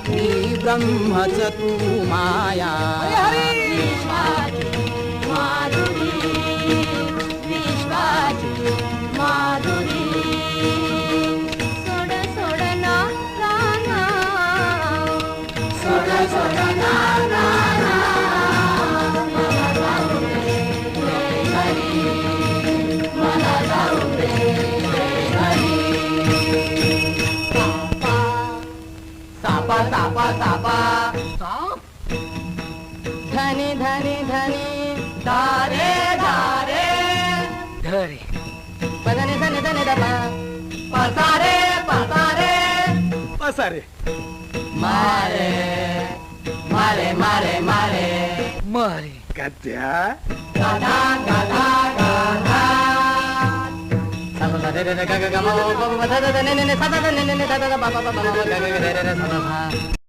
ती ब्रह्मच तू माया. विश्वाची माधुरी, विश्वाची माधुरी. सोड सोड ना राना, सोड सोड ना राना. मला जाऊ दे घरी, मला जाऊ दे घरी. सापा सापा सापा धनी धनी धनी धारे धारे धरे पदनी धनी धनी दबा. पसारे पसारे पसारे मारे मारे मारे मारे मारे गद्या गाधा गाधा गाधा. सा रे रे ग ग म म ध ध ने ने सा ध ने ने ध ध बा बा बा ग ग रे रे सा धा.